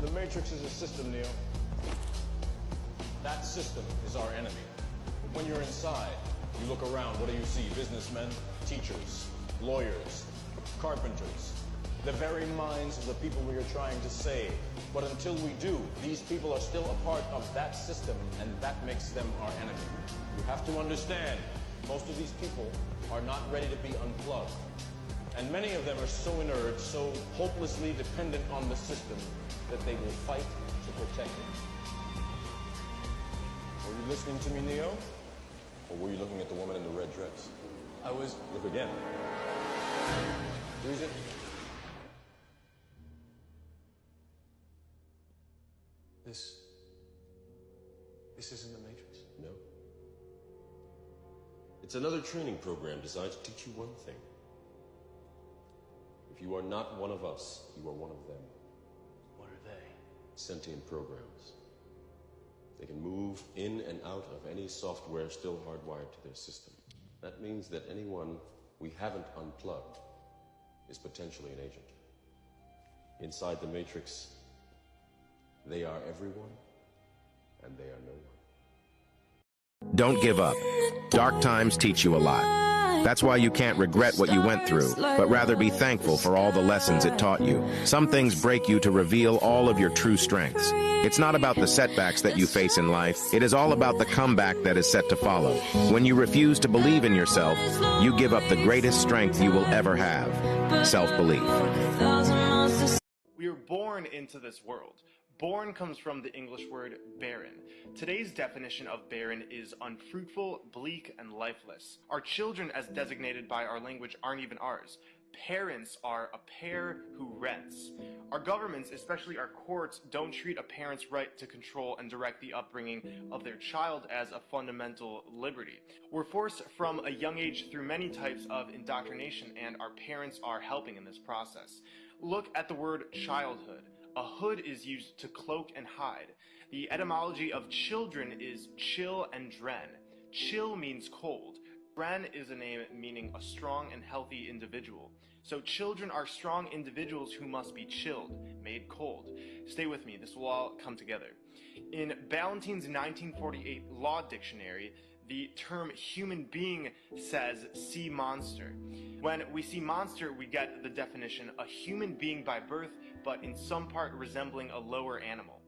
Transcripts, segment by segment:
The Matrix is a system, Neo. That system is our enemy. But when you're inside, you look around, what do you see? Businessmen, teachers, lawyers, carpenters, the very minds of the people we are trying to save. But until we do, these people are still a part of that system, and that makes them our enemy. You have to understand, most of these people are not ready to be unplugged. And many of them are so inert, so hopelessly dependent on the system, that they will fight to protect it. Were you listening to me, Neo? Or were you looking at the woman in the red dress? I was... Look again. Who is it? This isn't the Matrix. No. It's another training program designed to teach you one thing. If you are not one of us, you are one of them. What are they? Sentient programs. They can move in and out of any software still hardwired to their system. That means that anyone we haven't unplugged is potentially an agent. Inside the Matrix, they are everyone, and they are no one. Don't give up. Dark times teach you a lot. That's why you can't regret what you went through, but rather be thankful for all the lessons it taught you. Some things break you to reveal all of your true strengths. It's not about the setbacks that you face in life. It is all about the comeback that is set to follow. When you refuse to believe in yourself, you give up the greatest strength you will ever have: self-belief. We are born into this world. Born comes from the English word barren. Today's definition of barren is unfruitful, bleak, and lifeless. Our children, as designated by our language, aren't even ours. Parents are a pair who rents. Our governments, especially our courts, don't treat a parent's right to control and direct the upbringing of their child as a fundamental liberty. We're forced from a young age through many types of indoctrination, and our parents are helping in this process. Look at the word childhood. A hood is used to cloak and hide. The etymology of children is chill and dren. Chill means cold. Dren is a name meaning a strong and healthy individual. So children are strong individuals who must be chilled, made cold. Stay with me, this will all come together. In Ballantyne's 1948 Law Dictionary, the term human being says sea monster. When we see monster, we get the definition: a human being by birth, but in some part resembling a lower animal.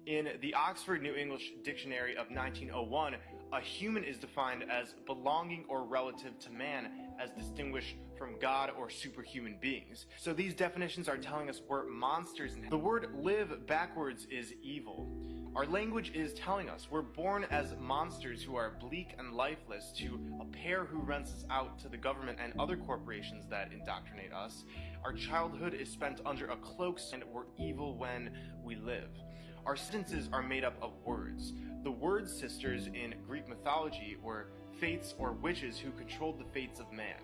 In the Oxford New English Dictionary of 1901, a human is defined as belonging or relative to man, as distinguished from God or superhuman beings. So these definitions are telling us we're monsters. The word live backwards is evil. Our language is telling us we're born as monsters who are bleak and lifeless to a pair who rents us out to the government and other corporations that indoctrinate us. Our childhood is spent under a cloak, and we're evil when we live. Our sentences are made up of words. The word sisters in Greek mythology were fates or witches who controlled the fates of man.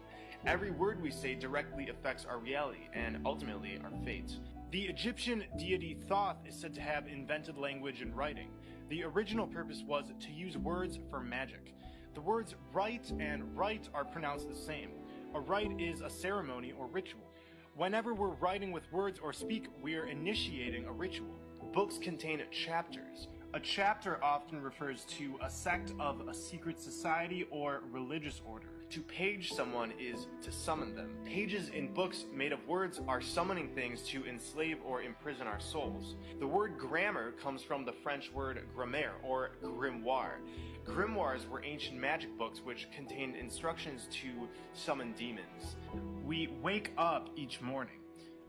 Every word we say directly affects our reality and ultimately our fate. The Egyptian deity Thoth is said to have invented language and writing. The original purpose was to use words for magic. The words write and write are pronounced the same. A rite is a ceremony or ritual. Whenever we're writing with words or speak, we are initiating a ritual. Books contain chapters. A chapter often refers to a sect of a secret society or religious order. To page someone is to summon them. Pages in books made of words are summoning things to enslave or imprison our souls. The word grammar comes from the French word grammaire or grimoire. Grimoires were ancient magic books which contained instructions to summon demons. We wake up each morning.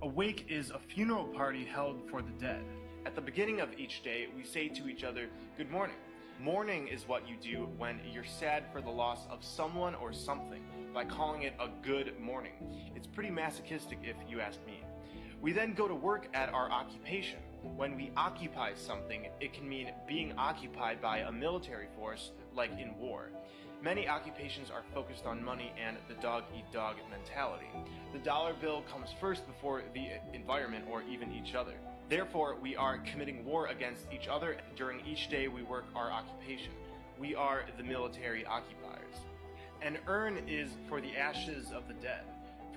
A wake is a funeral party held for the dead. At the beginning of each day, we say to each other, "Good morning." Mourning is what you do when you're sad for the loss of someone or something, by calling it a good morning. It's pretty masochistic if you ask me. We then go to work at our occupation. When we occupy something, it can mean being occupied by a military force, like in war. Many occupations are focused on money and the dog-eat-dog mentality. The dollar bill comes first before the environment or even each other. Therefore, we are committing war against each other during each day we work our occupation. We are the military occupiers. An urn is for the ashes of the dead.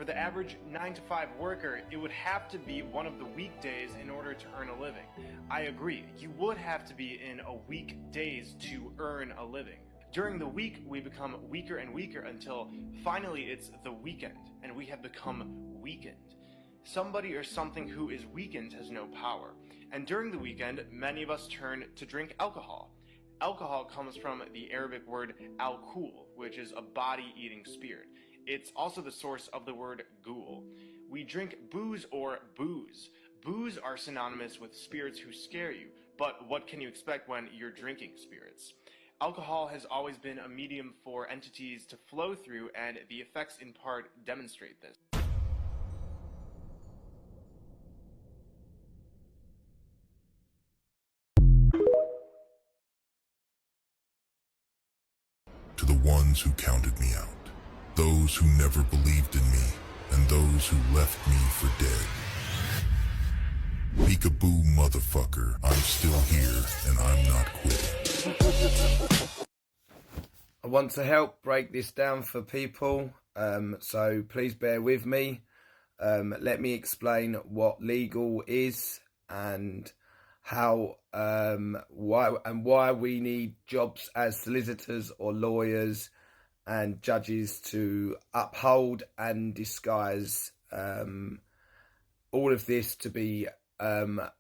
For the average 9-to-5 worker, it would have to be one of the weekdays in order to earn a living. I agree, you would have to be in a weekdays to earn a living. During the week, we become weaker and weaker until finally it's the weekend, and we have become weakened. Somebody or something who is weakened has no power. And during the weekend, many of us turn to drink alcohol. Alcohol comes from the Arabic word al-kul, which is a body-eating spirit. It's also the source of the word ghoul. We drink booze or booze. Booze are synonymous with spirits who scare you, but what can you expect when you're drinking spirits? Alcohol has always been a medium for entities to flow through, and the effects in part demonstrate this. To the ones who counted me out, those who never believed in me, and those who left me for dead. Peekaboo, motherfucker, I'm still here, and I'm not quitting. I want to help break this down for people, so please bear with me. Let me explain what legal is and how why we need jobs as solicitors or lawyers and judges to uphold and disguise all of this to be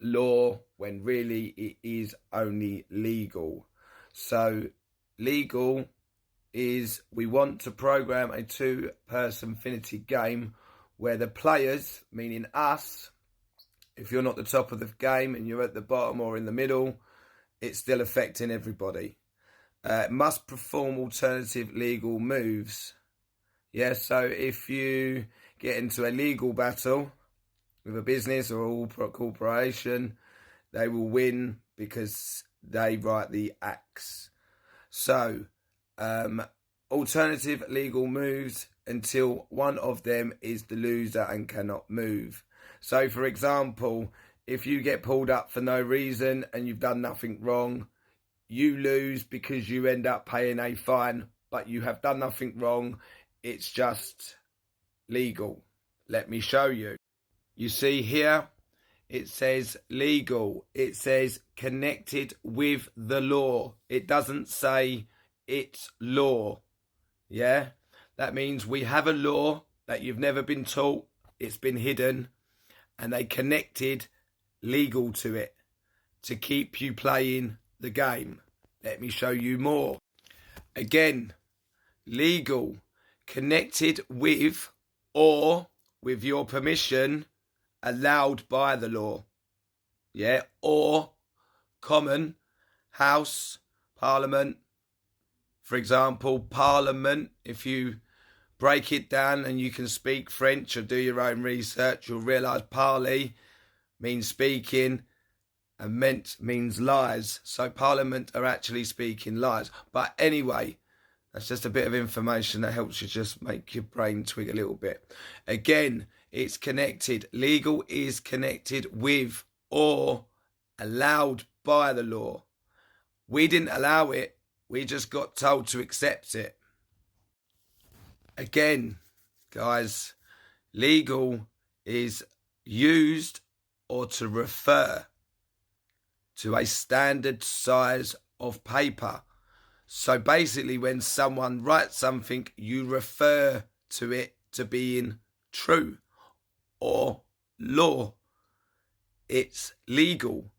law when really it is only legal. So legal is we want to program a two-person Infinity game where the players, meaning us, if you're not the top of the game and you're at the bottom or in the middle, it's still affecting everybody. Must perform alternative legal moves. Yeah, so if you get into a legal battle with a business or a corporation, they will win because they write the acts. So, alternative legal moves until one of them is the loser and cannot move. So, for example, if you get pulled up for no reason and you've done nothing wrong, you lose because you end up paying a fine, but you have done nothing wrong. It's just legal. Let me show you. You see here, it says legal. It says connected with the law. It doesn't say it's law. Yeah? That means we have a law that you've never been taught. It's been hidden. And they connected legal to it to keep you playing the game. Let me show you more. Again, legal, connected with or with your permission, allowed by the law. Yeah, or common, house, parliament. For example, parliament, if you break it down and you can speak French or do your own research, you'll realise parley means speaking and ment means lies. So parliament are actually speaking lies. But anyway, that's just a bit of information that helps you just make your brain twig a little bit. Again, it's connected. Legal is connected with or allowed by the law. We didn't allow it. We just got told to accept it. Again, guys, legal is used or to refer to a standard size of paper. So basically, when someone writes something, you refer to it to being true or law. It's legal,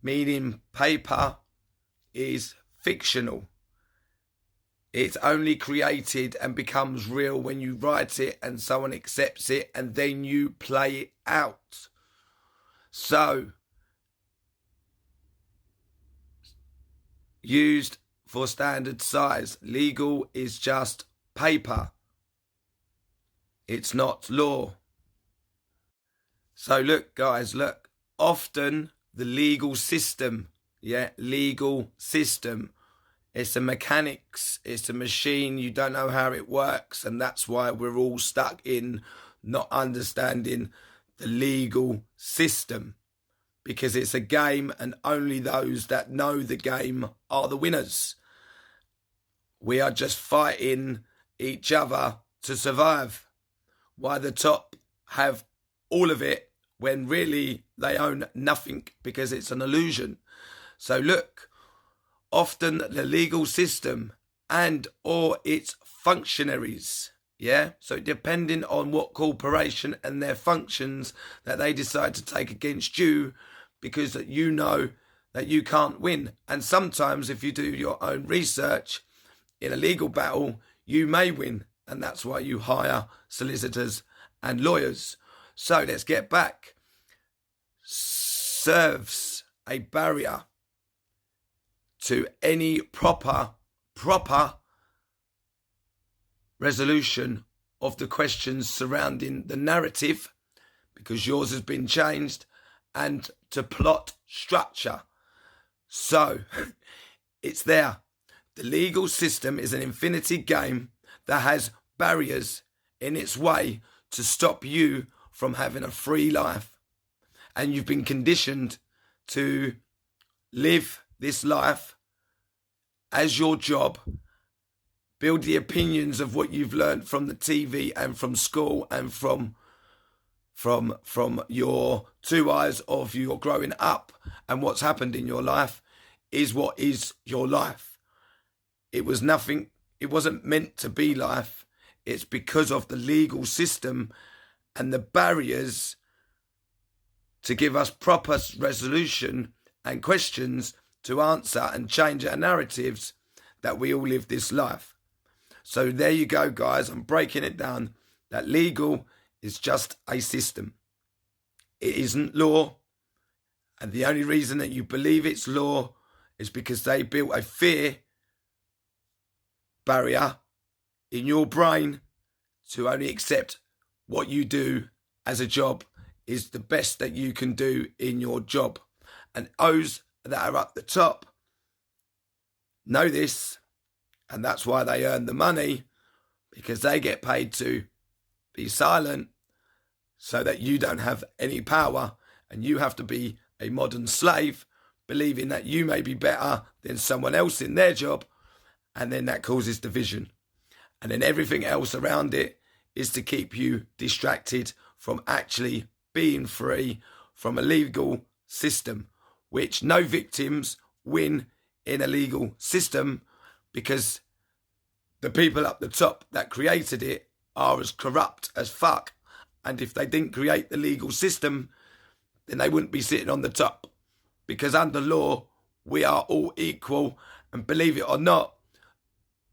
meaning paper is fictional. It's only created and becomes real when you write it and someone accepts it and then you play it out. So, used for standard size. Legal is just paper. It's not law. So look, guys, look. Often the legal system, legal system. It's a mechanics, it's a machine, you don't know how it works, and that's why we're all stuck in not understanding the legal system. Because it's a game and only those that know the game are the winners. We are just fighting each other to survive. why the top have all of it when really they own nothing, because it's an illusion. So look, often the legal system and or its functionaries, yeah, so depending on what corporation and their functions that they decide to take against you, because you know that you can't win. And sometimes if you do your own research in a legal battle, you may win, and that's why you hire solicitors and lawyers. So let's get back. Serves a barrier to any proper resolution of the questions surrounding the narrative, because yours has been changed, and to plot structure. So it's there. The legal system is an infinity game that has barriers in its way to stop you from having a free life. And you've been conditioned to live this life as your job, build the opinions of what you've learned from the TV and from school and from your 2 eyes of your growing up, and what's happened in your life is what is your life. It was nothing, it wasn't meant to be life. It's because of the legal system and the barriers to give us proper resolution and questions to answer and change our narratives that we all live this life. So there you go, guys. I'm breaking it down. That legal is just a system. It isn't law. And the only reason that you believe it's law is because they built a fear barrier in your brain to only accept what you do as a job is the best that you can do in your job. And those that are up the top know this, and that's why they earn the money, because they get paid to be silent so that you don't have any power, and you have to be a modern slave, believing that you may be better than someone else in their job, and then that causes division. And then everything else around it is to keep you distracted from actually being free from a legal system, which no victims win in a legal system, because the people up the top that created it are as corrupt as fuck. And if they didn't create the legal system, then they wouldn't be sitting on the top, because under law, we are all equal. And believe it or not,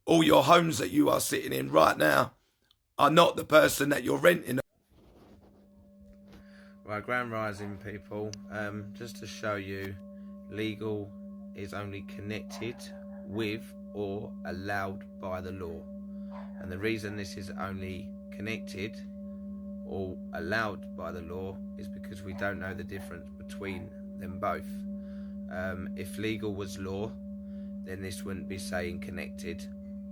all your homes that you are sitting in right now are not the person that you're renting. Right, Grand Rising people, just to show you, legal is only connected with or allowed by the law. And the reason this is only connected or allowed by the law is because we don't know the difference between them both. If legal was law, then this wouldn't be saying connected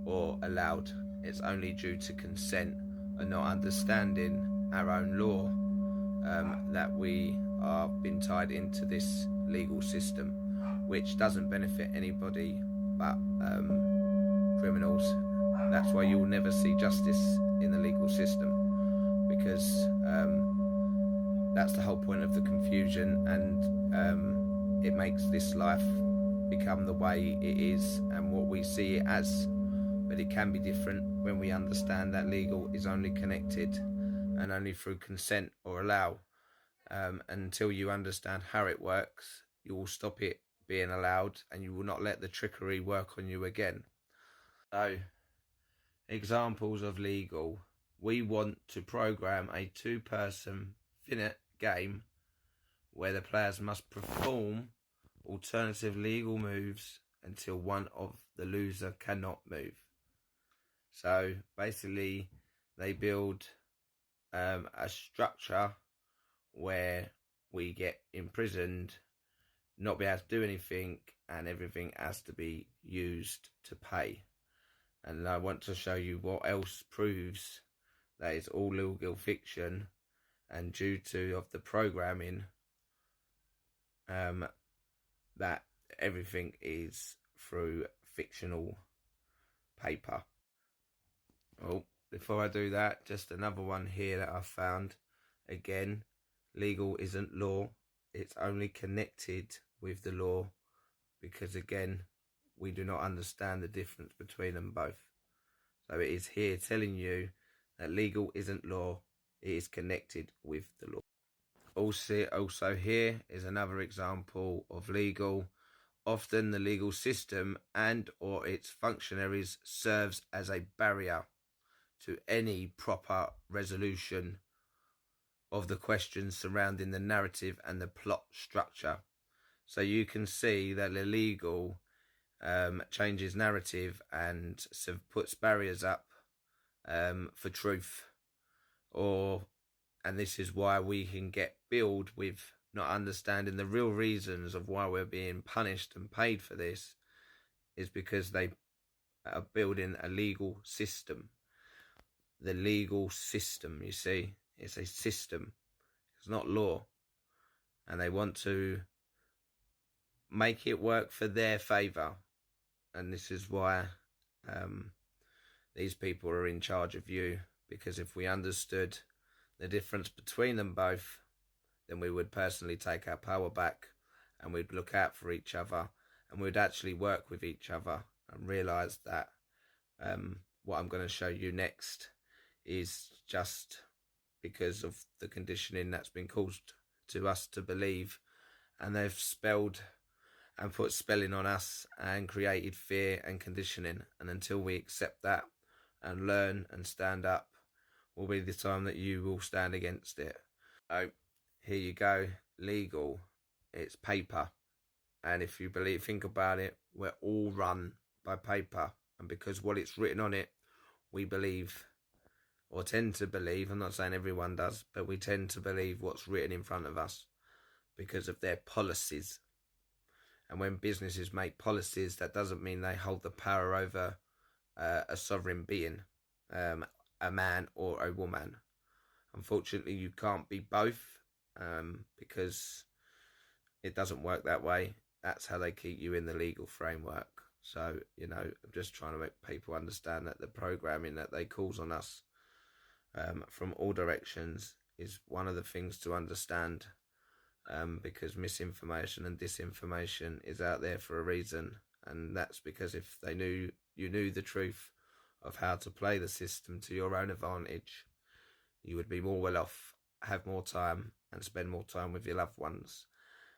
or allowed. It's only due to consent and not understanding our own law that we are been tied into this legal system, which doesn't benefit anybody but criminals. That's why you will never see justice in the legal system, because that's the whole point of the confusion, and it makes this life become the way it is and what we see it as. But it can be different when we understand that legal is only connected and only through consent or allow. Until you understand how it works, you will stop it being allowed, and you will not let the trickery work on you again. So, examples of legal. We want to program a 2-person finite game where the players must perform alternative legal moves until one of the loser cannot move. So basically they build a structure where we get imprisoned, not be able to do anything, and everything has to be used to pay. And I want to show you what else proves that it's all legal fiction, and due to of the programming, that everything is through fictional paper. Oh, before I do that, just another one here that I found. Again, legal isn't law. It's only connected with the law, because again, we do not understand the difference between them both. So it is here telling you that legal isn't law. It is connected with the law. Also here is another example of legal. Often the legal system and or its functionaries serves as a barrier to any proper resolution of the questions surrounding the narrative and the plot structure. So you can see that the legal changes narrative and puts barriers up for truth, and this is why we can get billed with not understanding the real reasons of why we're being punished and paid for this, is because they are building a legal system. The legal system, you see, it's a system, it's not law, and they want to make it work for their favour, and this is why these people are in charge of you, because if we understood the difference between them both, then we would personally take our power back, and we'd look out for each other, and we'd actually work with each other, and realise that what I'm going to show you next is just because of the conditioning that's been caused to us to believe, and they've spelled and put spelling on us and created fear and conditioning, and until we accept that and learn and stand up will be the time that you will stand against it. So here you go, legal, it's paper, and if you think about it, we're all run by paper, and because what it's written on it, we believe, or tend to believe, I'm not saying everyone does, but we tend to believe what's written in front of us because of their policies. And when businesses make policies, that doesn't mean they hold the power over a sovereign being, a man or a woman. Unfortunately, you can't be both, because it doesn't work that way. That's how they keep you in the legal framework. So, you know, I'm just trying to make people understand that the programming that they cause on us from all directions is one of the things to understand, because misinformation and disinformation is out there for a reason, and that's because if you knew the truth of how to play the system to your own advantage, you would be more well off, have more time and spend more time with your loved ones,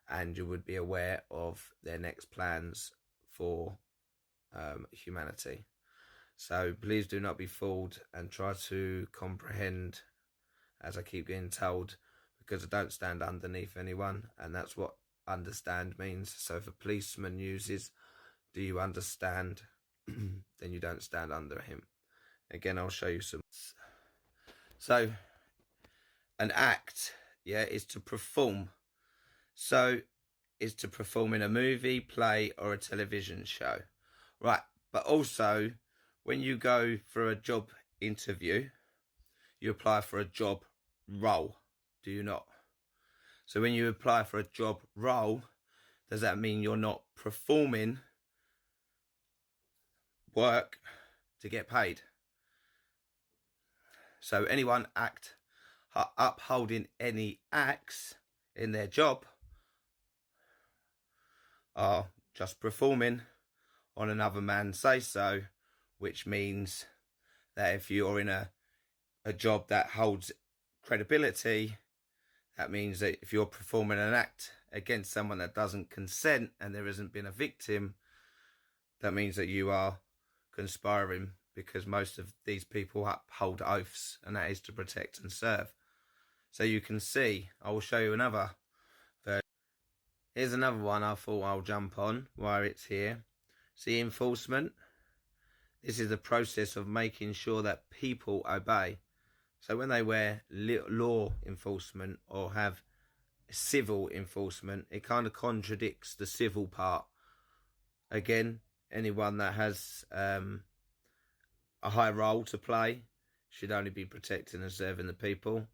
and you would be aware of their next plans for humanity. So please do not be fooled, and try to comprehend, as I keep getting told, because I don't stand underneath anyone, and that's what understand means. So if a policeman uses "do you understand," then you don't stand under him. Again, I'll show you some. So an act, is to perform. So is to perform in a movie, play, or a television show. Right, but also when you go for a job interview, you apply for a job role, do you not? So when you apply for a job role, does that mean you're not performing work to get paid? So anyone upholding any acts in their job are just performing on another man's say-so, which means that if you're in a job that holds credibility, that means that if you're performing an act against someone that doesn't consent and there hasn't been a victim, that means that you are conspiring, because most of these people uphold oaths, and that is to protect and serve. So you can see, I will show you another version. Here's another one I thought I'll jump on while it's here. See, enforcement. This is the process of making sure that people obey. So when they wear law enforcement or have civil enforcement, it kind of contradicts the civil part. Again, anyone that has a high role to play should only be protecting and serving the people.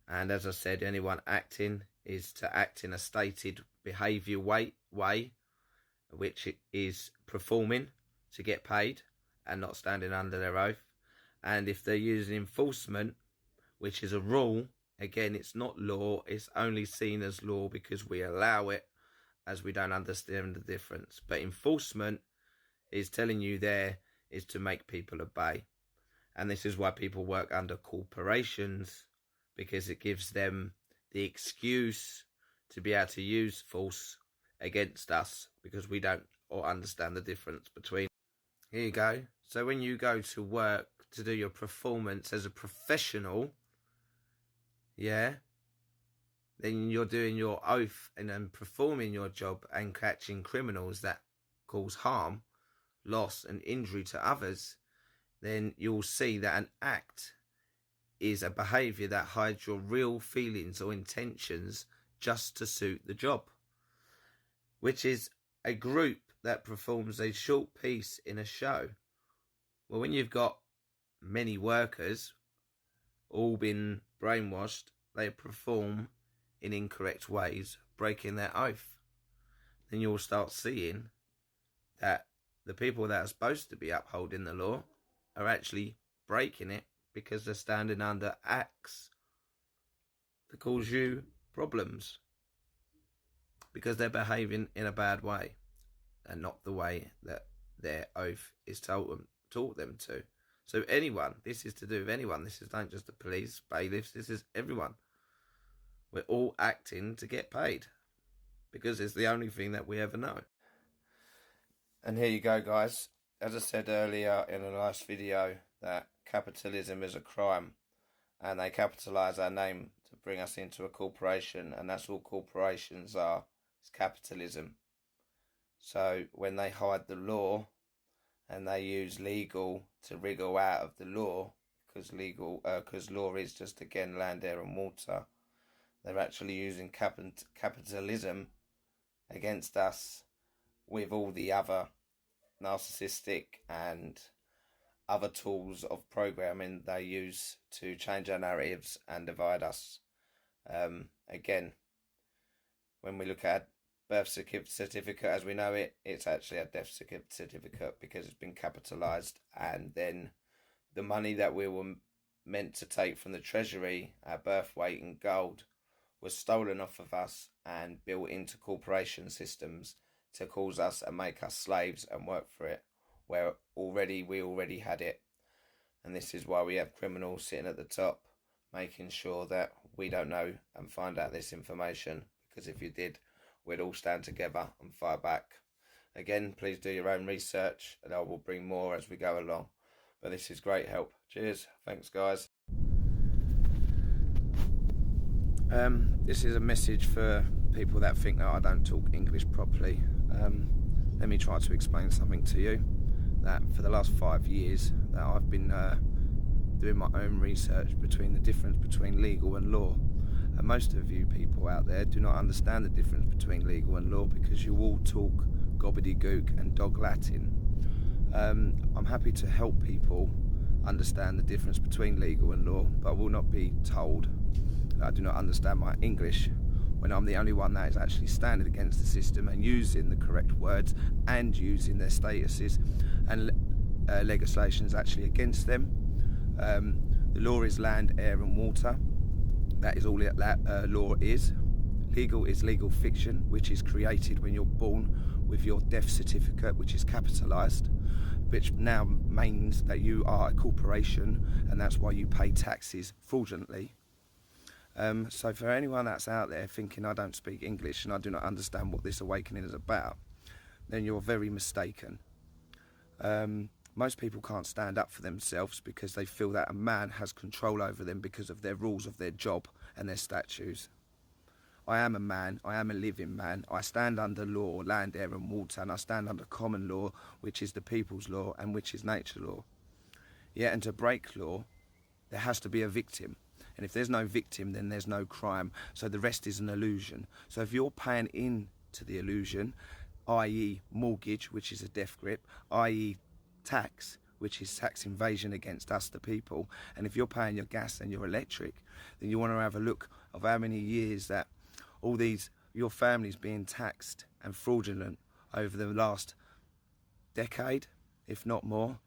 And as I said, anyone acting is to act in a stated behaviour way, which is performing to get paid and not standing under their oath. And if they're using enforcement, which is a rule, again, it's not law, it's only seen as law because we allow it, as we don't understand the difference. But enforcement is telling you there is to make people obey. And this is why people work under corporations, because it gives them the excuse to be able to use force against us, because we don't or understand the difference between. Here you go. So when you go to work to do your performance as a professional, yeah, then you're doing your oath and then performing your job and catching criminals that cause harm, loss and injury to others, then you'll see that an act is a behaviour that hides your real feelings or intentions just to suit the job, which is a group that performs a short piece in a show. Well, when you've got many workers all been brainwashed, they perform in incorrect ways, breaking their oath. Then you'll start seeing that the people that are supposed to be upholding the law are actually breaking it because they're standing under acts that cause you problems because they're behaving in a bad way and not the way that their oath is taught them to. So anyone, this is to do with anyone. This is not just the police, bailiffs, this is everyone. We're all acting to get paid because it's the only thing that we ever know. And here you go, guys. As I said earlier in the last video, that capitalism is a crime, and they capitalise our name to bring us into a corporation, and that's all corporations are. It's capitalism. So when they hide the law and they use legal to wriggle out of the law, because law is just, again, land, air and water, they're actually using capitalism against us with all the other narcissistic and other tools of programming they use to change our narratives and divide us. Again, when we look at birth certificate as we know it, it's actually a death certificate because it's been capitalised, and then the money that we were meant to take from the treasury, our birth weight in gold, was stolen off of us and built into corporation systems to cause us and make us slaves and work for it, where we already had it. And this is why we have criminals sitting at the top, making sure that we don't know and find out this information, because if you did, we'd all stand together and fight back. Again, please do your own research, and I will bring more as we go along. But this is great help. Cheers. Thanks, guys. This is a message for people that think that I don't talk English properly. Let me try to explain something to you. That for the last 5 years that I've been doing my own research between the difference between legal and law. And most of you people out there do not understand the difference between legal and law because you all talk gobbledygook and dog Latin. I'm happy to help people understand the difference between legal and law, but I will not be told that I do not understand my English when I'm the only one that is actually standing against the system and using the correct words and using their statuses and legislations actually against them. The law is land, air and water. That is all law is. Legal is legal fiction, which is created when you're born with your death certificate, which is capitalised, which now means that you are a corporation, and that's why you pay taxes fraudulently. So for anyone that's out there thinking I don't speak English and I do not understand what this awakening is about, then you're very mistaken. Most people can't stand up for themselves because they feel that a man has control over them because of their rules of their job and their statutes. I am a man, I am a living man. I stand under law, land, air and water, and I stand under common law, which is the people's law and which is nature law. Yeah, and to break law, there has to be a victim. And if there's no victim, then there's no crime. So the rest is an illusion. So if you're paying into the illusion, i.e. mortgage, which is a death grip, i.e. tax, which is tax invasion against us, the people, and if you're paying your gas and your electric, then you want to have a look of how many years that all your family's being taxed and fraudulent over the last decade, if not more.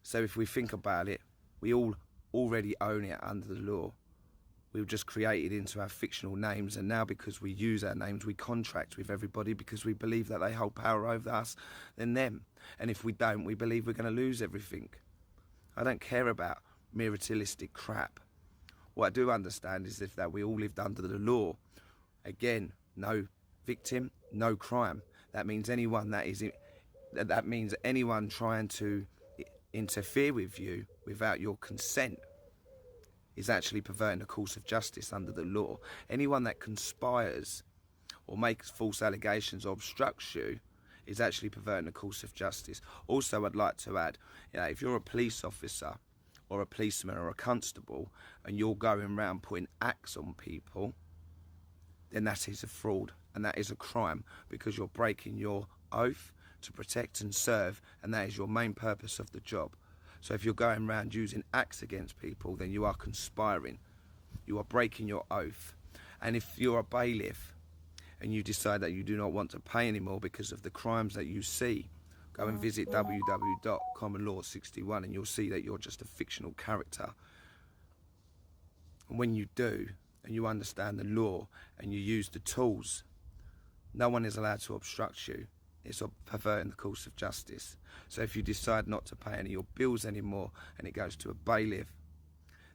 So if we think about it, We all already own it under the law. We've just created into our fictional names, and now because we use our names, we contract with everybody because we believe that they hold power over us than them. And if we don't, we believe we're going to lose everything. I don't care about materialistic crap. What I do understand is if that we all lived under the law, again, no victim, no crime. That means anyone that means anyone trying to interfere with you without your consent is actually perverting the course of justice under the law. Anyone that conspires or makes false allegations or obstructs you is actually perverting the course of justice. Also, I'd like to add, if you're a police officer or a policeman or a constable and you're going around putting acts on people, then that is a fraud and that is a crime, because you're breaking your oath to protect and serve, and that is your main purpose of the job. So if you're going around using acts against people, then you are conspiring. You are breaking your oath. And if you're a bailiff and you decide that you do not want to pay anymore because of the crimes that you see, go and visit www.commonlaw61 and you'll see that you're just a fictional character. And when you do, and you understand the law and you use the tools, no one is allowed to obstruct you. It's perverting the course of justice. So if you decide not to pay any of your bills anymore and it goes to a bailiff,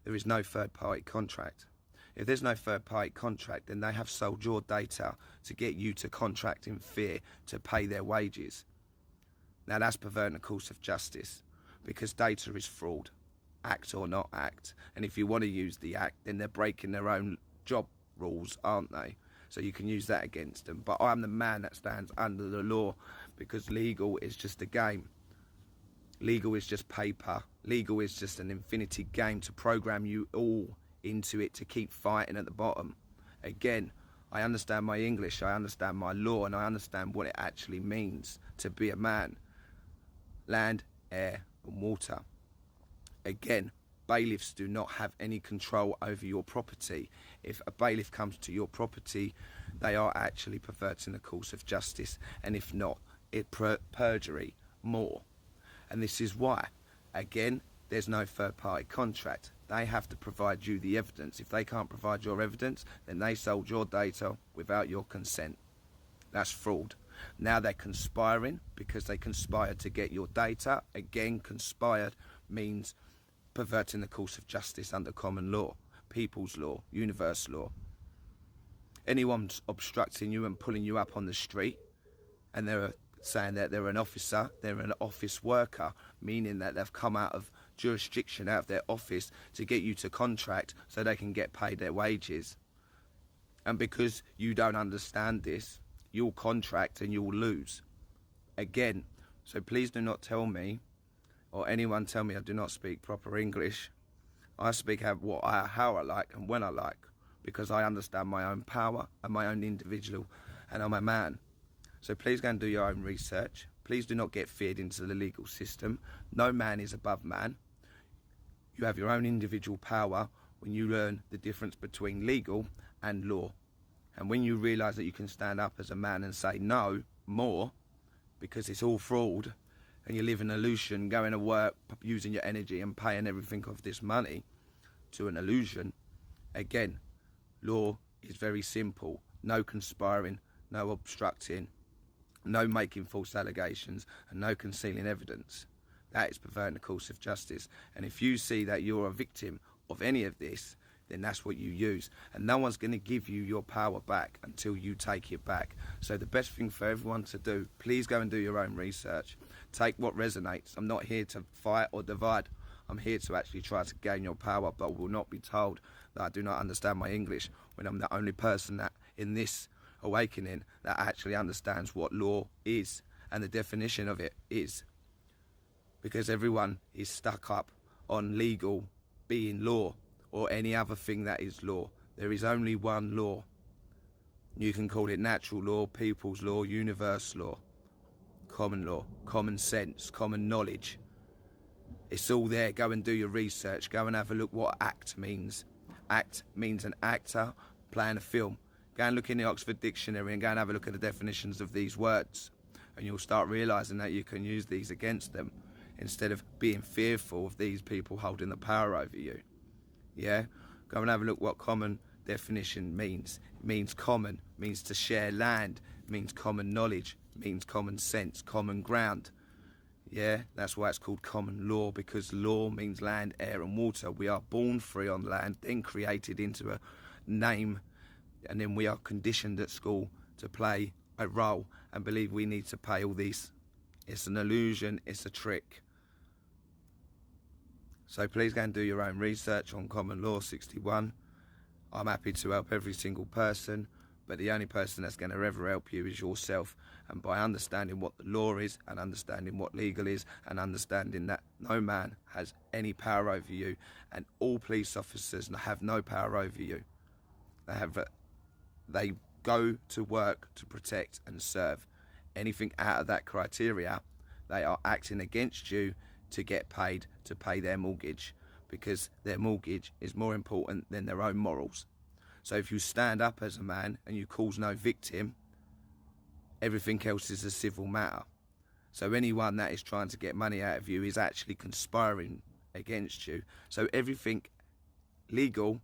there is no third-party contract. If there's no third-party contract, then they have sold your data to get you to contract in fear to pay their wages. Now that's perverting the course of justice, because data is fraud, act or not act. And if you want to use the act, then they're breaking their own job rules, aren't they? So you can use that against them. But I'm the man that stands under the law, because legal is just a game. Legal is just paper. Legal is just an infinity game to program you all into it to keep fighting at the bottom. Again, I understand my English, I understand my law, and I understand what it actually means to be a man. Land, air, and water. Again, bailiffs do not have any control over your property. If a bailiff comes to your property, they are actually perverting the course of justice, and if not, perjury more. And this is why, again, there's no third-party contract. They have to provide you the evidence. If they can't provide your evidence, then they sold your data without your consent. That's fraud. Now they're conspiring because they conspired to get your data. Again, conspired means perverting the course of justice under common law, people's law, universe law. Anyone's obstructing you and pulling you up on the street, and they're saying that they're an officer, they're an office worker, meaning that they've come out of jurisdiction, out of their office, to get you to contract so they can get paid their wages. And because you don't understand this, you'll contract and you'll lose. Again, so please do not tell me, or anyone tell me I do not speak proper English. I speak how I like and when I like, because I understand my own power and my own individual, and I'm a man. So please go and do your own research. Please do not get feared into the legal system. No man is above man. You have your own individual power when you learn the difference between legal and law. And when you realise that you can stand up as a man and say no more, because it's all fraud, and you live in an illusion, going to work, using your energy and paying everything of this money to an illusion, again, law is very simple. No conspiring, no obstructing, no making false allegations, and no concealing evidence. That is perverting the course of justice. And if you see that you're a victim of any of this, then that's what you use. And no one's going to give you your power back until you take it back. So the best thing for everyone to do, please go and do your own research. Take what resonates. I'm not here to fight or divide. I'm here to actually try to gain your power, but will not be told that I do not understand my English when I'm the only person that in this awakening that actually understands what law is and the definition of it is. Because everyone is stuck up on legal being law or any other thing that is law. There is only one law. You can call it natural law, people's law, universe law, common law, common sense, common knowledge. It's all there. Go and do your research. Go and have a look what act means. Act means an actor playing a film. Go and look in the Oxford Dictionary and go and have a look at the definitions of these words. And you'll start realising that you can use these against them. instead of being fearful of these people holding the power over you. Yeah? Go and have a look what common definition means. It means common, means to share land, means common knowledge, means common sense, common ground. Yeah, that's why it's called common law, because law means land, air and water. We are born free on land, then created into a name, and then we are conditioned at school to play a role and believe we need to pay all this. It's an illusion, it's a trick. So please go and do your own research on Common Law 61. I'm happy to help every single person, but the only person that's going to ever help you is yourself. And by understanding what the law is, and understanding what legal is, and understanding that no man has any power over you, and all police officers have no power over you. They go to work to protect and serve. Anything out of that criteria, they are acting against you to get paid to pay their mortgage, because their mortgage is more important than their own morals. So if you stand up as a man and you cause no victim, everything else is a civil matter. So anyone that is trying to get money out of you is actually conspiring against you. So everything legal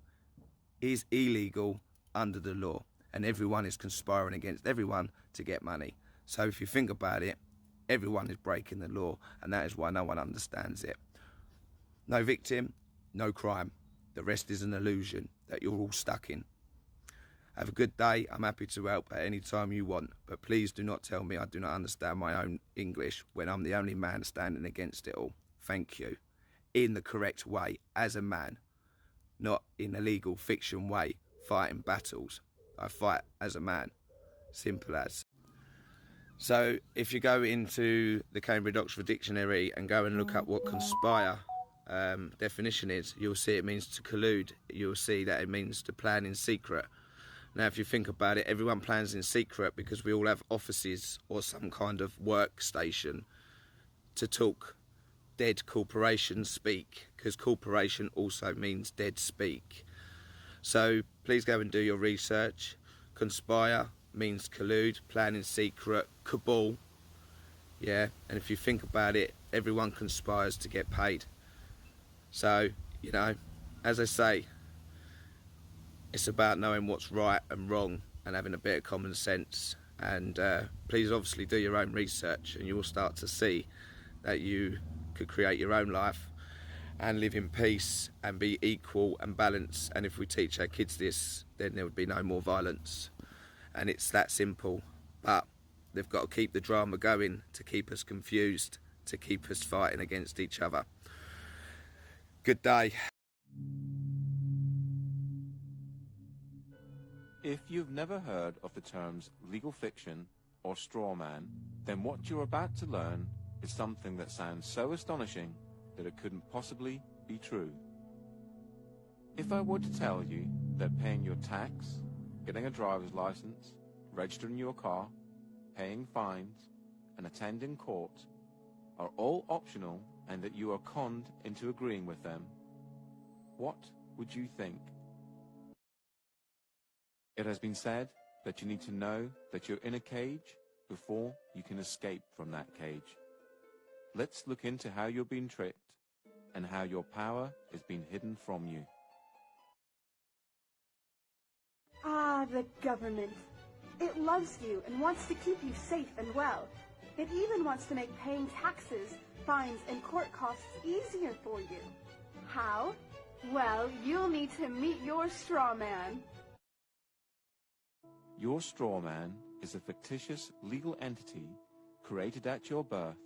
is illegal under the law, and everyone is conspiring against everyone to get money. So if you think about it, everyone is breaking the law, and that is why no one understands it. No victim, no crime. The rest is an illusion that you're all stuck in. Have a good day. I'm happy to help at any time you want, but please do not tell me I do not understand my own English when I'm the only man standing against it all. Thank you. In the correct way, as a man, not in a legal fiction way, fighting battles. I fight as a man. Simple as. So if you go into the Cambridge Oxford Dictionary and go and look up what conspire definition is, you'll see it means to collude. You'll see that it means to plan in secret. Now, if you think about it, everyone plans in secret because we all have offices or some kind of workstation to talk. Dead corporations speak, because corporation also means dead speak. So please go and do your research. Conspire means collude, plan in secret, cabal. Yeah, and if you think about it, everyone conspires to get paid. So, you know, as I say, it's about knowing what's right and wrong and having a bit of common sense. And please obviously do your own research, and you will start to see that you could create your own life and live in peace and be equal and balanced. And if we teach our kids this, then there would be no more violence. And it's that simple. But they've got to keep the drama going to keep us confused, to keep us fighting against each other. Good day. If you've never heard of the terms legal fiction or straw man, then what you're about to learn is something that sounds so astonishing that it couldn't possibly be true. If I were to tell you that paying your tax, getting a driver's license, registering your car, paying fines, and attending court are all optional, and that you are conned into agreeing with them, what would you think? It has been said that you need to know that you're in a cage before you can escape from that cage. Let's look into how you're being tricked and how your power is being hidden from you. Ah, the government. It loves you and wants to keep you safe and well. It even wants to make paying taxes, fines, and court costs easier for you. How? Well, you'll need to meet your straw man. Your straw man is a fictitious legal entity created at your birth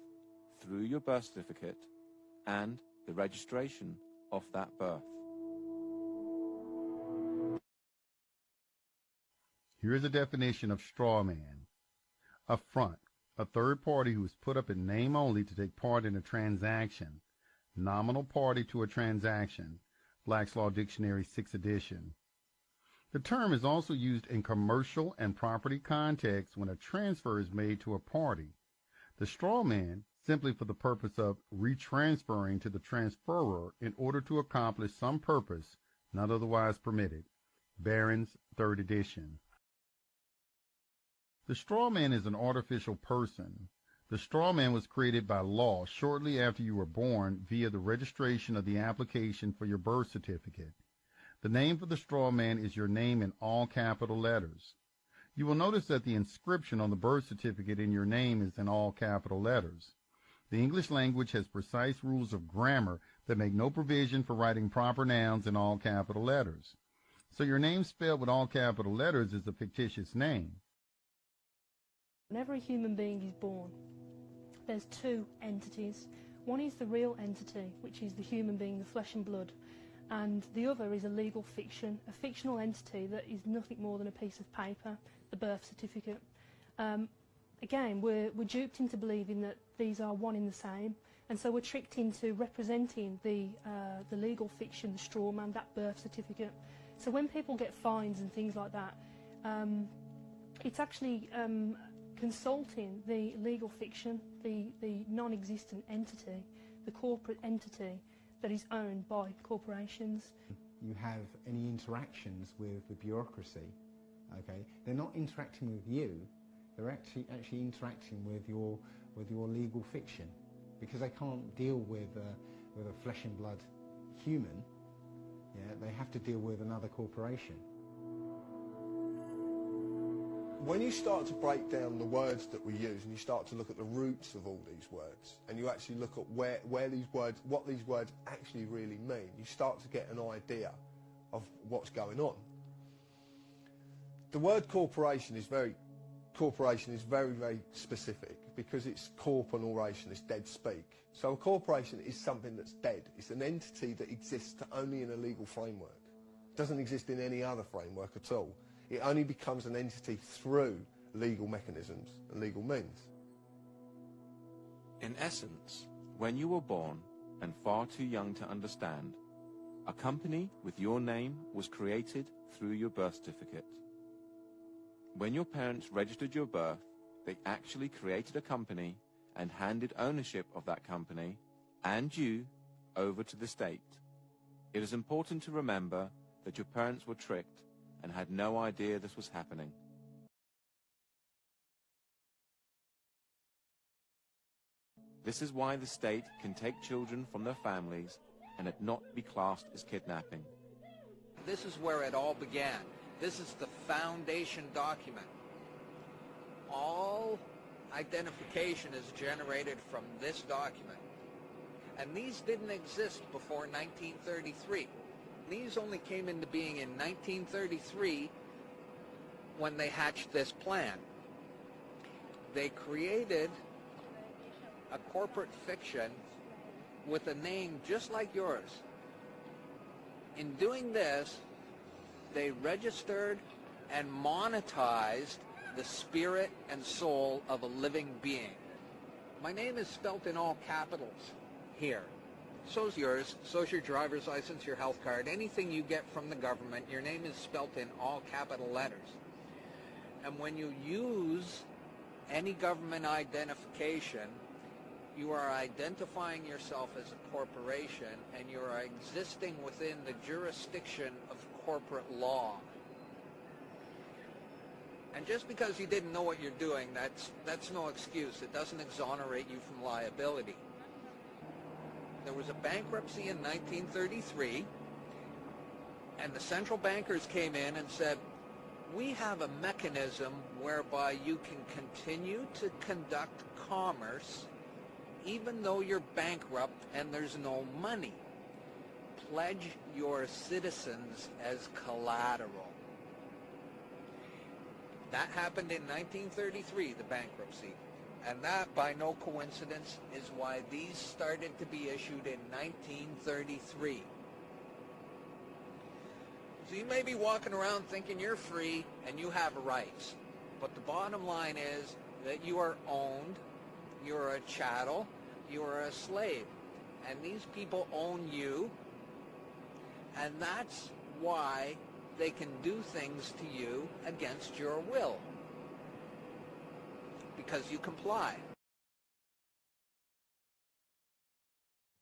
through your birth certificate and the registration of that birth. Here is a definition of straw man. A front, a third party who is put up in name only to take part in a transaction. Nominal party to a transaction. Black's Law Dictionary, 6th edition. The term is also used in commercial and property contexts when a transfer is made to a party. The straw man, simply for the purpose of retransferring to the transferor in order to accomplish some purpose not otherwise permitted. Barron's, 3rd edition. The straw man is an artificial person. The straw man was created by law shortly after you were born via the registration of the application for your birth certificate. The name for the straw man is your name in all capital letters. You will notice that the inscription on the birth certificate in your name is in all capital letters. The English language has precise rules of grammar that make no provision for writing proper nouns in all capital letters. So your name spelled with all capital letters is a fictitious name. Whenever a human being is born, there's two entities. One is the real entity, which is the human being, the flesh and blood, and the other is a legal fiction, a fictional entity that is nothing more than a piece of paper, the birth certificate. Again, we're duped into believing that these are one in the same, and so we're tricked into representing the legal fiction, the straw man, that birth certificate. So when people get fines and things like that, it's actually consulting the legal fiction, the non-existent entity, the corporate entity that is owned by corporations. You have any interactions with the bureaucracy, okay? They're not interacting with you, they're actually interacting with your legal fiction, because they can't deal with a flesh and blood human. Yeah, they have to deal with another corporation. When you start to break down the words that we use and you start to look at the roots of all these words, and you actually look at where these words, what these words actually really mean, you start to get an idea of what's going on. The word corporation is very, very specific, because it's corp and oration, it's dead speak. So a corporation is something that's dead. It's an entity that exists only in a legal framework. It doesn't exist in any other framework at all. It only becomes an entity through legal mechanisms and legal means. In essence, when you were born and far too young to understand, a company with your name was created through your birth certificate. When your parents registered your birth, they actually created a company and handed ownership of that company and you over to the state. It is important to remember that your parents were tricked and had no idea this was happening. This is why the state can take children from their families and it not be classed as kidnapping. This is where it all began. This is the foundation document. All identification is generated from this document. And these didn't exist before 1933. These only came into being in 1933 when they hatched this plan. They created a corporate fiction with a name just like yours. In doing this, they registered and monetized the spirit and soul of a living being. My name is spelt in all capitals here. So's yours, so's your driver's license, your health card, anything you get from the government, your name is spelt in all capital letters. And when you use any government identification, you are identifying yourself as a corporation and you are existing within the jurisdiction of corporate law. And just because you didn't know what you're doing, that's no excuse. It doesn't exonerate you from liability. There was a bankruptcy in 1933, and the central bankers came in and said, we have a mechanism whereby you can continue to conduct commerce even though you're bankrupt and there's no money. Pledge your citizens as collateral. That happened in 1933, the bankruptcy. And that, by no coincidence, is why these started to be issued in 1933. So you may be walking around thinking you're free and you have rights. But the bottom line is that you are owned, you're a chattel, you are a slave. And these people own you. And that's why they can do things to you against your will. Because you comply.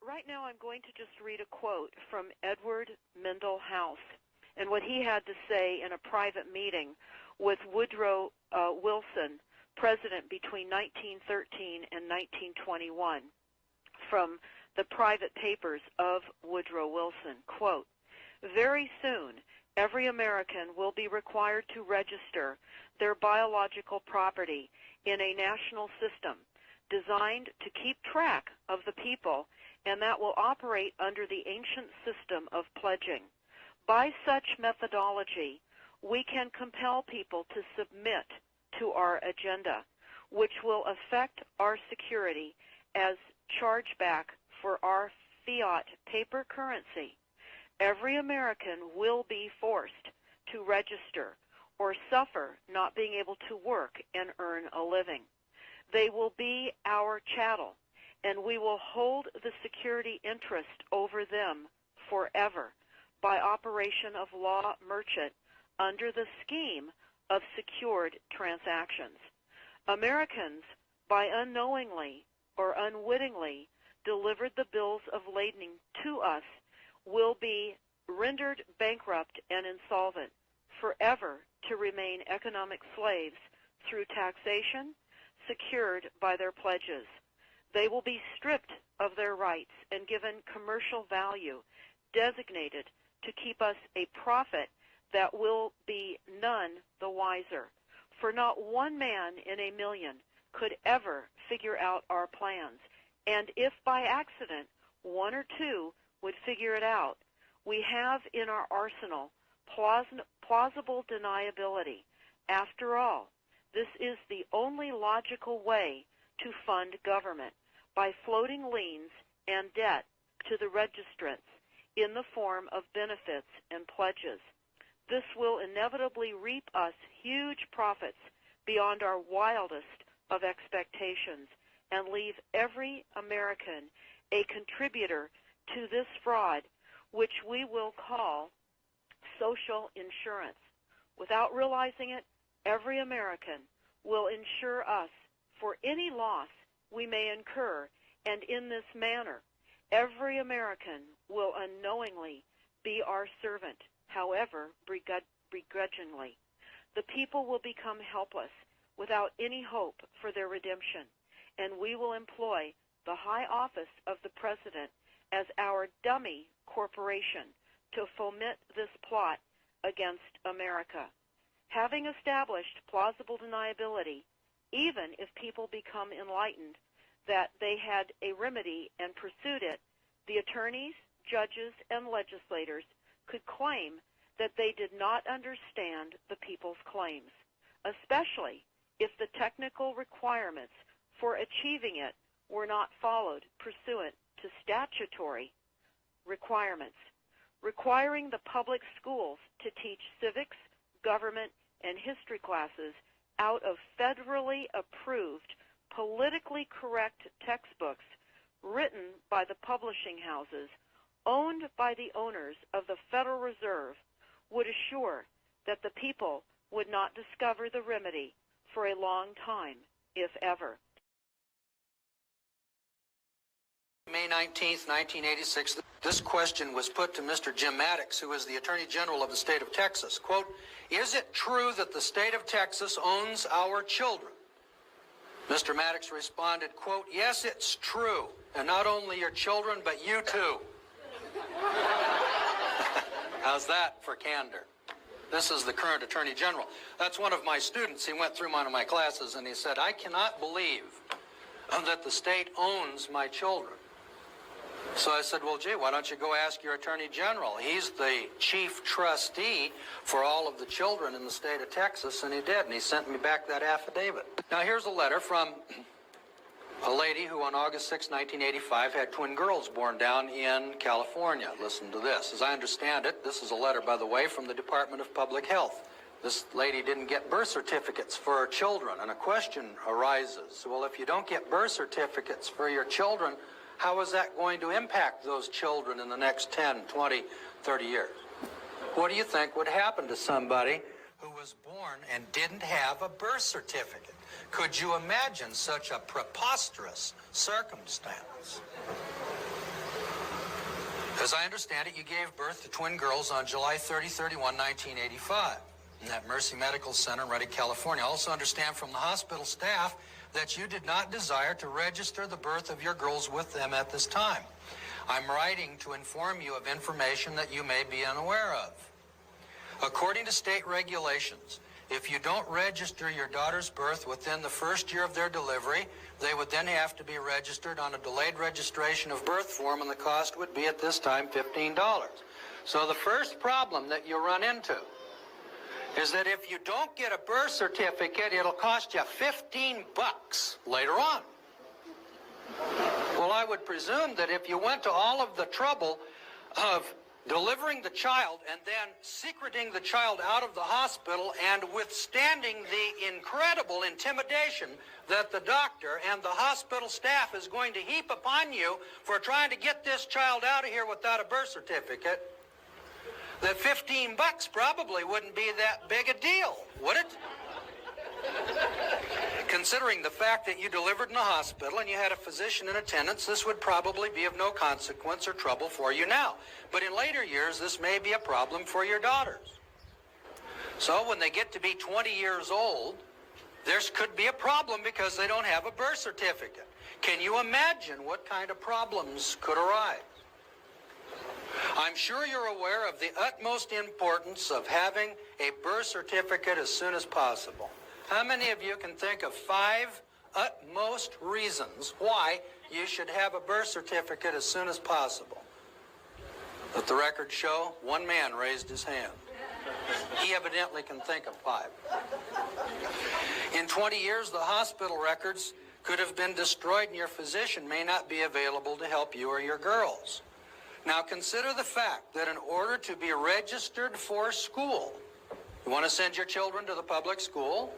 Right now I'm going to just read a quote from Edward Mendell House and what he had to say in a private meeting with Woodrow Wilson, president between 1913 and 1921, from the private papers of Woodrow Wilson, quote, "Very soon, every American will be required to register their biological property in a national system designed to keep track of the people, and that will operate under the ancient system of pledging. By such methodology, we can compel people to submit to our agenda, which will affect our security as chargeback for our fiat paper currency. Every American will be forced to register or suffer not being able to work and earn a living. They will be our chattel, and we will hold the security interest over them forever by operation of law merchant under the scheme of secured transactions. Americans, by unknowingly or unwittingly delivered the bills of lading to us, will be rendered bankrupt and insolvent, forever to remain economic slaves through taxation secured by their pledges. They will be stripped of their rights and given commercial value, designated to keep us a profit that will be none the wiser. For not one man in a million could ever figure out our plans, and if by accident one or two would figure it out, we have in our arsenal plausible deniability. After all, this is the only logical way to fund government, by floating liens and debt to the registrants in the form of benefits and pledges. This will inevitably reap us huge profits beyond our wildest of expectations and leave every American a contributor to this fraud, which we will call social insurance. Without realizing it, every American will insure us for any loss we may incur, and in this manner, every American will unknowingly be our servant, however begrudgingly. The people will become helpless without any hope for their redemption, and we will employ the high office of the President as our dummy corporation to foment this plot against America. Having established plausible deniability, even if people become enlightened that they had a remedy and pursued it, the attorneys, judges, and legislators could claim that they did not understand the people's claims, especially if the technical requirements for achieving it were not followed pursuant to statutory requirements, requiring the public schools to teach civics, government, and history classes out of federally approved, politically correct textbooks written by the publishing houses owned by the owners of the Federal Reserve would assure that the people would not discover the remedy for a long time, if ever. May 19th, 1986, this question was put to Mr. Jim Maddox, who is the Attorney General of the state of Texas. Quote, "Is it true that the state of Texas owns our children?" Mr. Maddox responded, quote, "Yes, it's true, and not only your children, but you too." How's that for candor? This is the current Attorney General. That's one of my students. He went through one of my classes, and he said, "I cannot believe that the state owns my children." So I said, "Well, gee, why don't you go ask your Attorney General? He's the chief trustee for all of the children in the state of Texas," and he did, and he sent me back that affidavit. Now, here's a letter from a lady who on August 6, 1985, had twin girls born down in California. Listen to this. As I understand it, this is a letter, by the way, from the Department of Public Health. This lady didn't get birth certificates for her children, and a question arises. Well, if you don't get birth certificates for your children, how is that going to impact those children in the next 10, 20, 30 years? What do you think would happen to somebody who was born and didn't have a birth certificate? Could you imagine such a preposterous circumstance? As I understand it, you gave birth to twin girls on July 30, 31, 1985. at Mercy Medical Center in Redding, California. Also understand from the hospital staff that you did not desire to register the birth of your girls with them at this time. I'm writing to inform you of information that you may be unaware of. According to state regulations, if you don't register your daughter's birth within the first year of their delivery, they would then have to be registered on a delayed registration of birth form, and the cost would be at this time $15. So the first problem that you run into is that if you don't get a birth certificate, it'll cost you $15 later on. Well, I would presume that if you went to all of the trouble of delivering the child and then secreting the child out of the hospital and withstanding the incredible intimidation that the doctor and the hospital staff is going to heap upon you for trying to get this child out of here without a birth certificate, that $15 probably wouldn't be that big a deal, would it? Considering the fact that you delivered in a hospital and you had a physician in attendance, this would probably be of no consequence or trouble for you now. But in later years, this may be a problem for your daughters. So when they get to be 20 years old, there could be a problem because they don't have a birth certificate. Can you imagine what kind of problems could arise? I'm sure you're aware of the utmost importance of having a birth certificate as soon as possible. How many of you can think of 5 utmost reasons why you should have a birth certificate as soon as possible? Let the record show, one man raised his hand. He evidently can think of 5. In 20 years, the hospital records could have been destroyed and your physician may not be available to help you or your girls. Now consider the fact that in order to be registered for school, you want to send your children to the public school,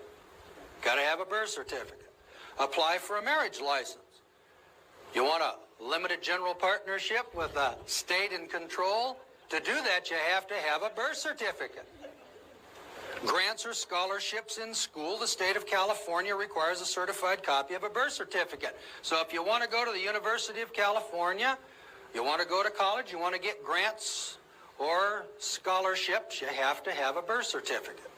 got to have a birth certificate. Apply for a marriage license. You want a limited general partnership with a state in control? To do that, you have to have a birth certificate. Grants or scholarships in school, the state of California requires a certified copy of a birth certificate. So if you want to go to the University of California, you want to go to college, you want to get grants or scholarships, you have to have a birth certificate.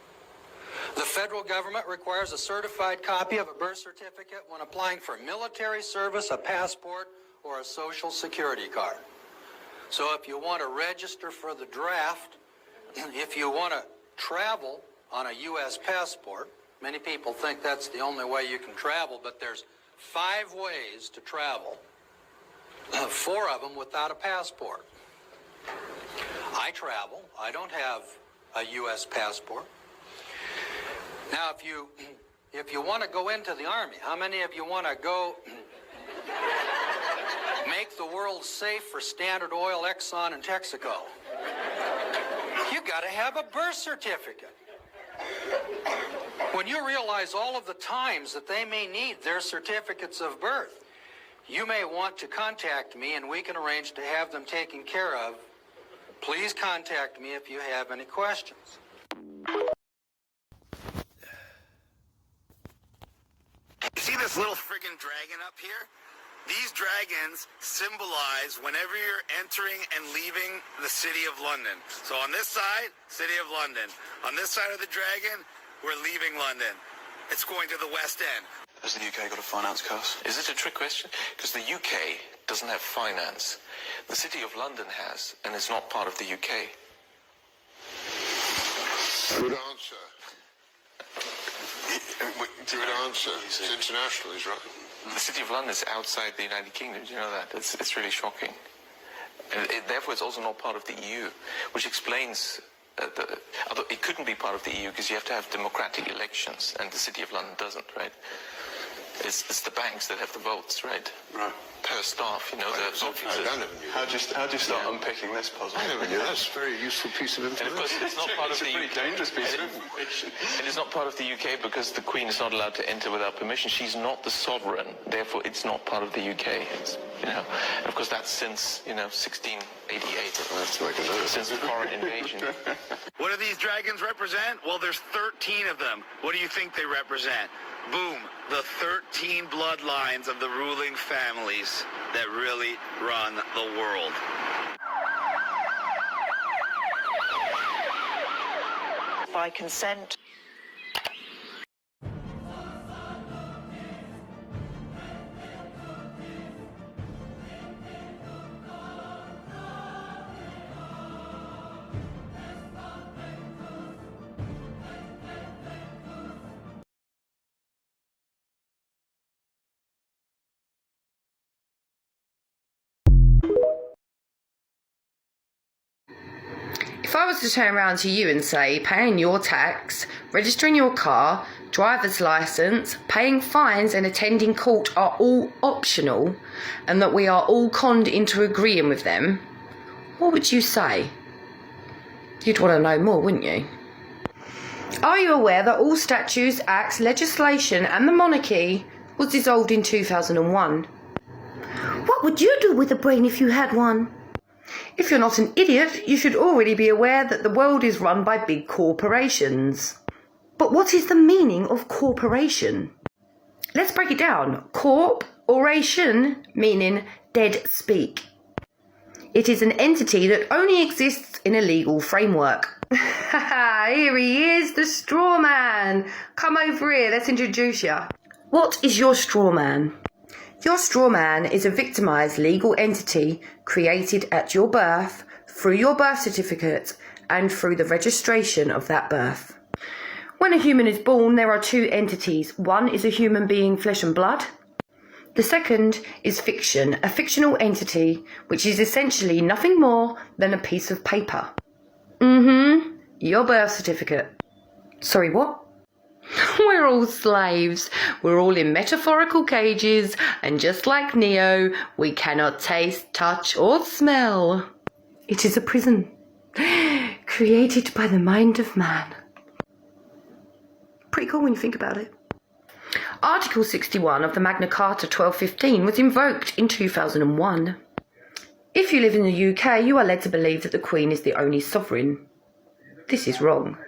The federal government requires a certified copy of a birth certificate when applying for military service, a passport, or a social security card. So if you want to register for the draft, if you want to travel on a U.S. passport, many people think that's the only way you can travel, but there's 5 ways to travel. 4 of them without a passport. I travel. I don't have a U.S. passport. Now, if you want to go into the Army, how many of you want to go make the world safe for Standard Oil, Exxon, and Texaco? You got to have a birth certificate. When you realize all of the times that they may need their certificates of birth, you may want to contact me and we can arrange to have them taken care of. Please contact me if you have any questions. You see this little friggin' dragon up here? These dragons symbolize whenever you're entering and leaving the city of London. So on this side, city of London. On this side of the dragon, we're leaving London. It's going to the West End. Has the UK got a finance curse? Is it a trick question? Because the UK doesn't have finance. The City of London has, and it's not part of the UK. Good answer. Good answer. It's international, he's right. The City of London is outside the United Kingdom. Do you know that? It's really shocking. And therefore, it's also not part of the EU, which explains it couldn't be part of the EU because you have to have democratic elections, and the City of London doesn't, right? It's the banks that have the votes, right? Right. Per staff, you know, the voting system. How do you start unpicking this puzzle? I never knew. That's a very useful piece of information. And of course, it's not part of the UK. Dangerous piece of information. It is not part of the UK because the Queen is not allowed to enter without permission. She's not the sovereign. Therefore, it's not part of the UK. And of course, that's since 1688. That's to make a note. Since the foreign invasion. What do these dragons represent? Well, there's 13 of them. What do you think they represent? Boom, the 13 bloodlines of the ruling families that really run the world. by consent. If I was to turn around to you and say paying your tax, registering your car, driver's licence, paying fines and attending court are all optional, and that we are all conned into agreeing with them, what would you say? You'd want to know more, wouldn't you? Are you aware that all statutes, acts, legislation and the monarchy was dissolved in 2001? What would you do with a brain if you had one? If you're not an idiot, you should already be aware that the world is run by big corporations. But what is the meaning of corporation? Let's break it down. Corp, oration, meaning dead speak. It is an entity that only exists in a legal framework. Here he is, the straw man. Come over here, let's introduce you. What is your straw man? Your straw man is a victimised legal entity created at your birth, through your birth certificate, and through the registration of that birth. When a human is born, there are two entities. One is a human being, flesh and blood. The second is fiction, a fictional entity, which is essentially nothing more than a piece of paper. Your birth certificate. Sorry, what? We're all slaves. We're all in metaphorical cages, and just like Neo, we cannot taste, touch, or smell. It is a prison, created by the mind of man. Pretty cool when you think about it. Article 61 of the Magna Carta 1215 was invoked in 2001. If you live in the UK, you are led to believe that the Queen is the only sovereign. This is wrong.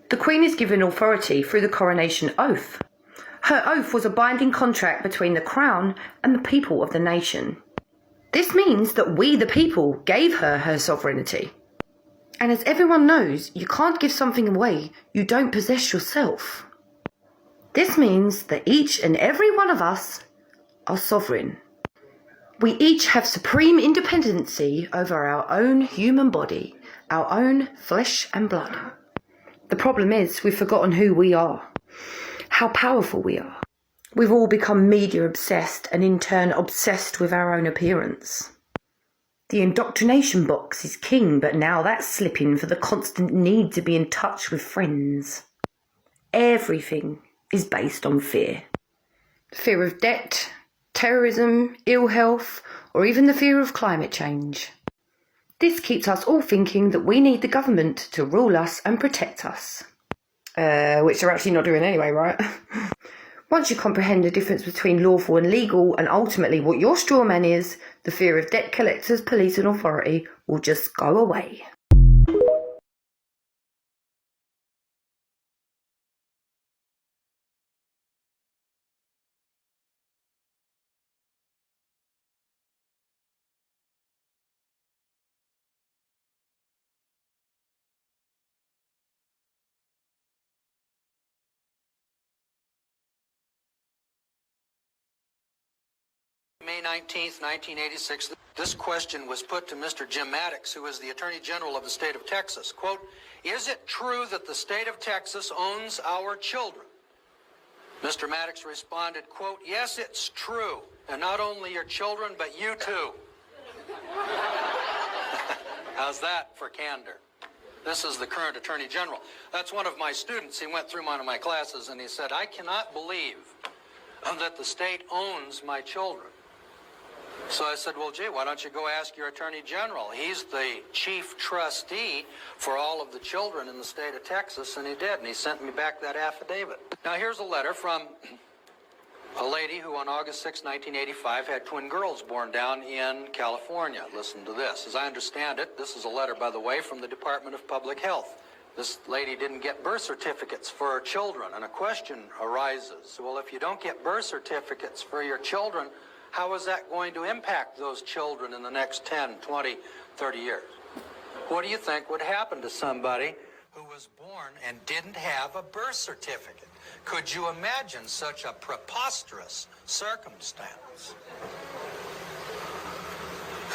The Queen is given authority through the coronation oath. Her oath was a binding contract between the Crown and the people of the nation. This means that we, the people, gave her her sovereignty. And as everyone knows, you can't give something away you don't possess yourself. This means that each and every one of us are sovereign. We each have supreme independency over our own human body, our own flesh and blood. The problem is we've forgotten who we are, how powerful we are. We've all become media obsessed and in turn obsessed with our own appearance. The indoctrination box is king, but now that's slipping for the constant need to be in touch with friends. Everything is based on fear. Fear of debt, terrorism, ill health, or even the fear of climate change. This keeps us all thinking that we need the government to rule us and protect us. Which they're actually not doing anyway, right? Once you comprehend the difference between lawful and legal, and ultimately what your straw man is, the fear of debt collectors, police and authority will just go away. May 19th, 1986, this question was put to Mr. Jim Maddox, who is the Attorney General of the state of Texas. Quote, is it true that the state of Texas owns our children? Mr. Maddox responded, quote, yes, it's true. And not only your children, but you too. How's that for candor? This is the current Attorney General. That's one of my students. He went through one of my classes and he said, I cannot believe that the state owns my children. So I said, well, gee, why don't you go ask your Attorney General? He's the chief trustee for all of the children in the state of Texas, and he did, and he sent me back that affidavit. Now, here's a letter from a lady who on August 6, 1985, had twin girls born down in California. Listen to this. As I understand it, this is a letter, by the way, from the Department of Public Health. This lady didn't get birth certificates for her children, and a question arises. Well, if you don't get birth certificates for your children, how is that going to impact those children in the next 10, 20, 30 years? What do you think would happen to somebody who was born and didn't have a birth certificate. Could you imagine such a preposterous circumstance?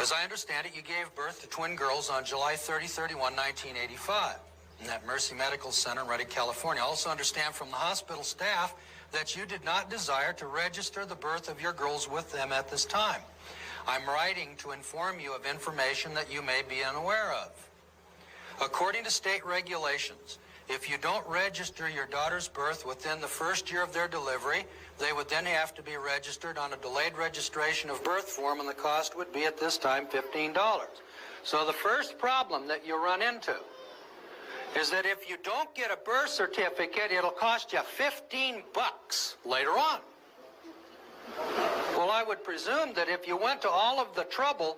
As I understand it, you gave birth to twin girls on July 31, 1985, at Mercy Medical Center in Redding, California. I also understand from the hospital staff that you did not desire to register the birth of your girls with them at this time. I'm writing to inform you of information that you may be unaware of. According to state regulations, if you don't register your daughter's birth within the first year of their delivery, they would then have to be registered on a delayed registration of birth form, and the cost would be at this time $15. So the first problem that you run into is that if you don't get a birth certificate, it'll cost you $15 later on. Well, I would presume that if you went to all of the trouble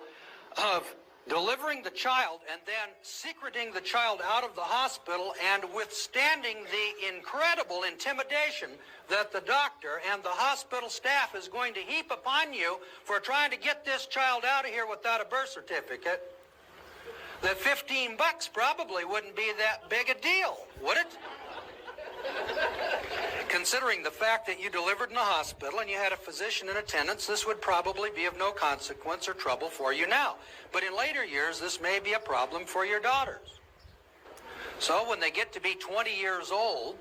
of delivering the child and then secreting the child out of the hospital and withstanding the incredible intimidation that the doctor and the hospital staff is going to heap upon you for trying to get this child out of here without a birth certificate, that $15 probably wouldn't be that big a deal, would it? Considering the fact that you delivered in a hospital and you had a physician in attendance, this would probably be of no consequence or trouble for you now. But in later years, this may be a problem for your daughters. So when they get to be 20 years old,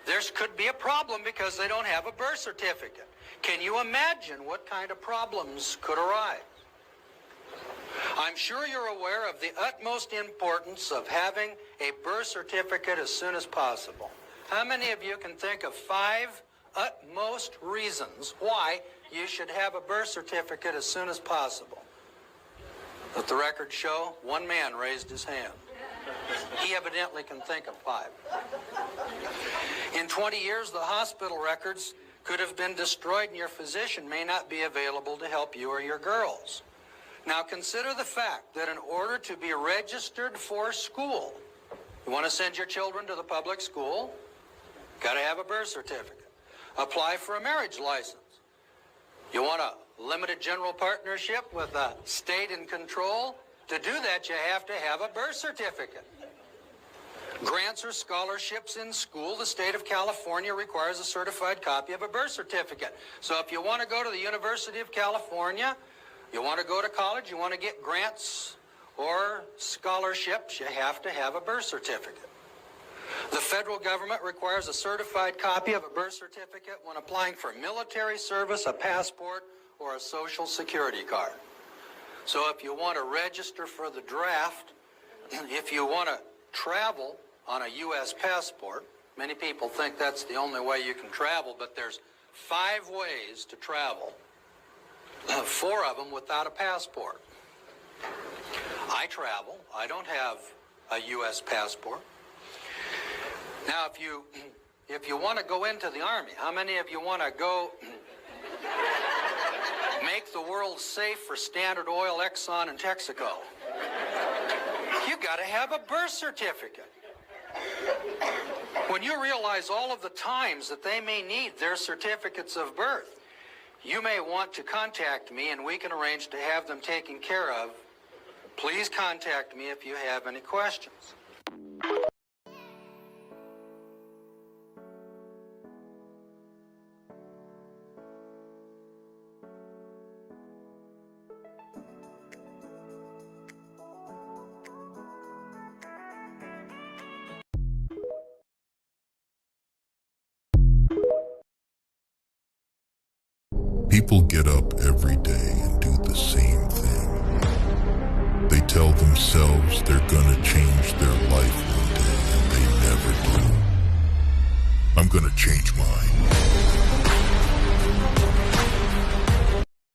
there could be a problem because they don't have a birth certificate. Can you imagine what kind of problems could arise? I'm sure you're aware of the utmost importance of having a birth certificate as soon as possible. How many of you can think of 5 utmost reasons why you should have a birth certificate as soon as possible? Let the record show, one man raised his hand. He evidently can think of 5. In 20 years, the hospital records could have been destroyed and your physician may not be available to help you or your girls. Now consider the fact that in order to be registered for school, you want to send your children to the public school, got to have a birth certificate. Apply for a marriage license. You want a limited general partnership with a state in control? To do that, you have to have a birth certificate. Grants or scholarships in school, the state of California requires a certified copy of a birth certificate. So if you want to go to the University of California, you want to go to college, you want to get grants or scholarships, you have to have a birth certificate. The federal government requires a certified copy of a birth certificate when applying for military service, a passport, or a social security card. So if you want to register for the draft, if you want to travel on a U.S. passport, many people think that's the only way you can travel, but there's 5 ways to travel, 4 of them without a passport. I travel. I don't have a U.S. passport. Now, if you want to go into the Army, how many of you want to go make the world safe for Standard Oil, Exxon, and Texaco? You got to have a birth certificate. When you realize all of the times that they may need their certificates of birth, you may want to contact me and we can arrange to have them taken care of. Please contact me if you have any questions. People get up every day and do the same thing. They tell themselves they're gonna change their life one day, and they never do. I'm gonna change mine.